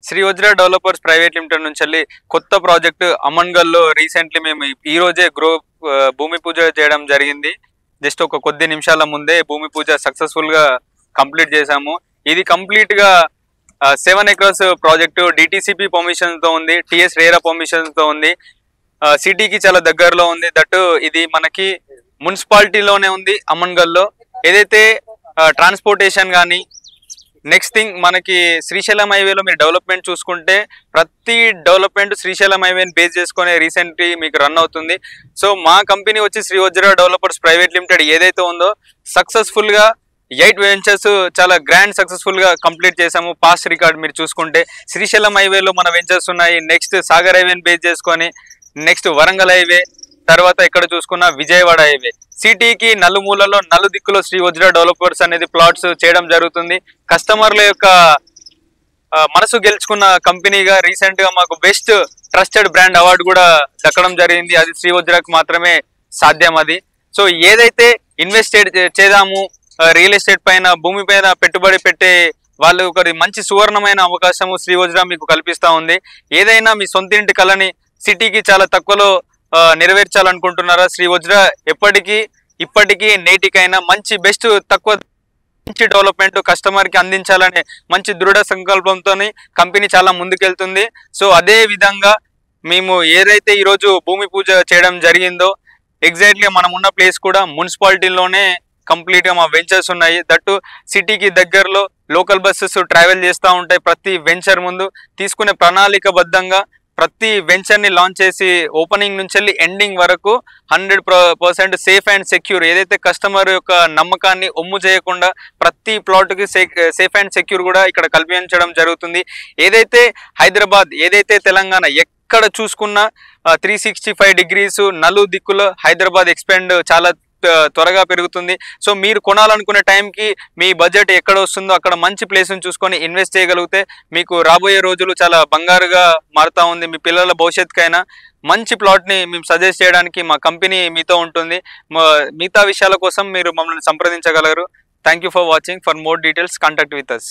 శ్రీ వజ్ర developers private limited నుంచి కొత్త project అమన్గల్లో recently మేము ఈ రోజే భూమి పూజ చేయడం జరిగింది. జస్ట్ ఒక కొద్ది నిమిషాల ముందే భూమి పూజ సక్సెస్ఫుల్ గా కంప్లీట్ చేసాము. ఇది కంప్లీట్ గా 7 acres ప్రాజెక్టు డిటిసిపి పర్మిషన్ తో ఉంది, టిఎస్ రేరా పర్మిషన్ తో ఉంది, సిటీకి చాలా దగ్గరలో ఉంది. దట్ ఇది మనకి మున్సిపాలిటీలోనే ఉంది అమన్గల్లో. ఏదైతే ట్రాన్స్పోర్టేషన్ కానీ నెక్స్ట్ థింగ్ మనకి శ్రీశైలం హైవేలో మీరు డెవలప్మెంట్ చూసుకుంటే ప్రతి డెవలప్మెంట్ శ్రీశైలం హైవేని బేస్ చేసుకునే రీసెంట్లీ మీకు రన్ అవుతుంది. సో మా కంపెనీ వచ్చి శ్రీ వజ్ర డెవలపర్స్ ప్రైవేట్ లిమిటెడ్ ఏదైతే ఉందో సక్సెస్ఫుల్ గా 8 వెంచర్స్ చాలా గ్రాండ్ సక్సెస్ఫుల్ గా కంప్లీట్ చేసాము. పాస్ట్ రికార్డ్ మీరు చూసుకుంటే శ్రీశైలం హైవేలో మన వెంచర్స్ ఉన్నాయి. నెక్స్ట్ సాగర్ హైవేని బేస్ చేసుకొని నెక్స్ట్ వరంగల్ హైవే, తర్వాత ఇక్కడ చూసుకున్న విజయవాడ హైవే. సిటీకి నలుమూలలో నలుదిక్కులో శ్రీ వజ్ర డెవలపర్స్ అనేది ప్లాట్స్ చేయడం జరుగుతుంది. కస్టమర్ల యొక్క మనసు గెలుచుకున్న కంపెనీగా రీసెంట్ గా మాకు బెస్ట్ ట్రస్టెడ్ బ్రాండ్ అవార్డు కూడా దక్కడం జరిగింది. అది శ్రీ వజ్రకు మాత్రమే సాధ్యం అది. సో ఏదైతే ఇన్వెస్ట్ చేద్దాము రియల్ ఎస్టేట్ పైన భూమి పైన పెట్టుబడి పెట్టే వాళ్ళు ఒక మంచి సువర్ణమైన అవకాశము శ్రీ వజ్ర మీకు కల్పిస్తా ఉంది. ఏదైనా మీ సొంత ఇంటి కళని సిటీకి చాలా తక్కువలో నెరవేర్చాలనుకుంటున్నారా? శ్రీ వజ్ర ఇప్పటికీ నేటికైనా మంచి బెస్ట్ తక్కువ మంచి డెవలప్మెంట్ కస్టమర్ కి అందించాలనే మంచి దృఢ సంకల్పంతో కంపెనీ చాలా ముందుకెళ్తుంది. సో అదే విధంగా మేము ఏదైతే ఈరోజు భూమి పూజ చేయడం జరిగిందో ఎగ్జాక్ట్లీ మనం ఉన్న ప్లేస్ కూడా మున్సిపాలిటీలోనే కంప్లీట్ గా మా వెంచర్స్ ఉన్నాయి. దట్టు సిటీకి దగ్గరలో లోకల్ బస్సెస్ ట్రావెల్ చేస్తూ ఉంటాయి. ప్రతి వెంచర్ ముందు తీసుకునే ప్రణాళికబద్ధంగా ప్రతి వెంచర్ ని లాంచ్ చేసి ఓపెనింగ్ నుంచి ఎండింగ్ వరకు 100% సేఫ్ అండ్ సెక్యూర్, ఏదైతే కస్టమర్ యొక్క నమ్మకాన్ని ఒమ్ము చేయకుండా ప్రతి ప్లాట్ కి సేఫ్ అండ్ సెక్యూర్ కూడా ఇక్కడ కల్పించడం జరుగుతుంది. ఏదైతే హైదరాబాద్ ఏదైతే తెలంగాణ ఎక్కడ చూసుకున్నా 365 degrees నలు దిక్కులో హైదరాబాద్ ఎక్స్పెండ్ చాలా త్వరగా పెరుగుతుంది. సో మీరు కొనాలనుకునే టైంకి మీ బడ్జెట్ ఎక్కడ వస్తుందో అక్కడ మంచి ప్లేస్ని చూసుకొని ఇన్వెస్ట్ చేయగలిగితే మీకు రాబోయే రోజులు చాలా బంగారుగా మారుతా ఉంది. మీ పిల్లల భవిష్యత్తుకైనా మంచి ప్లాట్ని మేము సజెస్ట్ చేయడానికి మా కంపెనీ మీతో ఉంటుంది. మిగతా విషయాల కోసం మీరు మమ్మల్ని సంప్రదించగలరు. Thank you for watching. For more details contact with us.